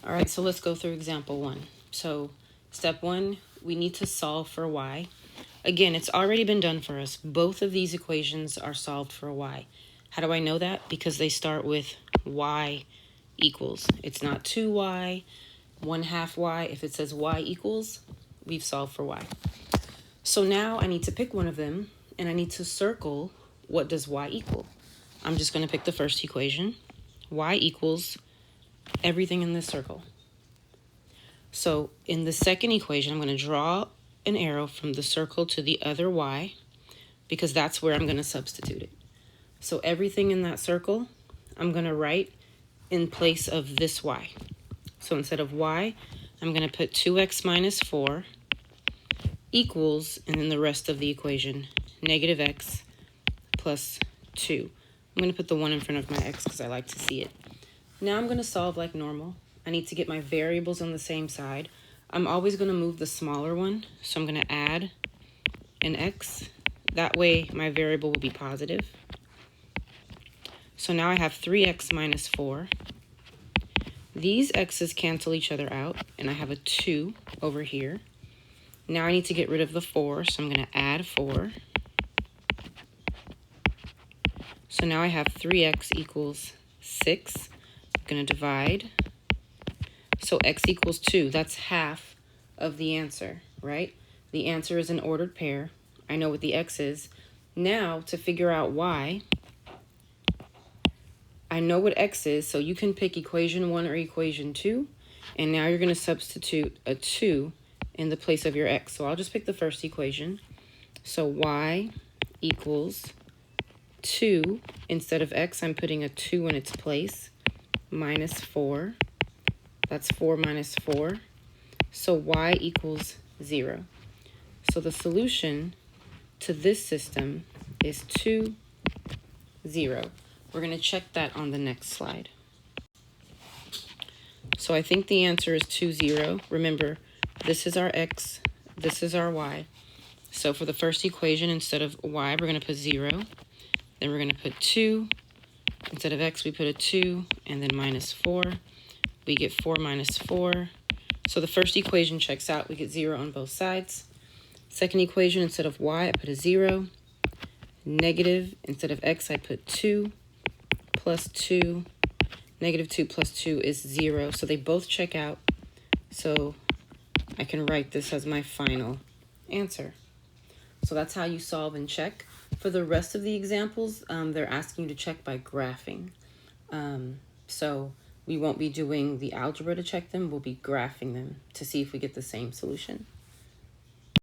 All right, so let's go through example 1. So step 1, we need to solve for y. Again, it's already been done for us. Both of these equations are solved for y. How do I know that? Because they start with y equals. It's not 2y, 1/2 y. If it says y equals, we've solved for y. So now I need to pick one of them, and I need to circle what does y equal. I'm just going to pick the first equation. Y equals everything in this circle. So in the second equation, I'm going to draw an arrow from the circle to the other y, because that's where I'm going to substitute it. So everything in that circle, I'm going to write in place of this y. So instead of y, I'm going to put 2x minus 4 equals, and then the rest of the equation, negative x plus 2. I'm going to put the 1 in front of my x because I like to see it. Now I'm going to solve like normal. I need to get my variables on the same side. I'm always going to move the smaller one, so I'm going to add an x. That way my variable will be positive. So now I have 3x minus 4. These x's cancel each other out, and I have a 2 over here. Now I need to get rid of the 4, so I'm going to add 4. So now I have 3x equals 6. I'm going to divide. So x equals 2. That's half of the answer, right? The answer is an ordered pair. I know what the x is. Now, to figure out y, I know what x is, so you can pick equation 1 or equation 2, and now you're going to substitute a 2 in the place of your x. So I'll just pick the first equation. So y equals 2. Instead of x, I'm putting a 2 in its place, minus 4. That's 4 minus 4. So y equals 0. So the solution to this system is 2, 0. We're going to check that on the next slide. So I think the answer is 2, 0. Remember, this is our x, this is our y. So for the first equation, instead of y, we're going to put 0. Then we're going to put 2. Instead of x, we put a 2, and then minus 4. We get 4 minus 4. So the first equation checks out. We get 0 on both sides. Second equation, instead of y, I put a 0. Negative, instead of x, I put 2. Plus 2. Negative 2 plus 2 is 0. So they both check out. So I can write this as my final answer. So that's how you solve and check. For the rest of the examples, they're asking you to check by graphing. So we won't be doing the algebra to check them. We'll be graphing them to see if we get the same solution.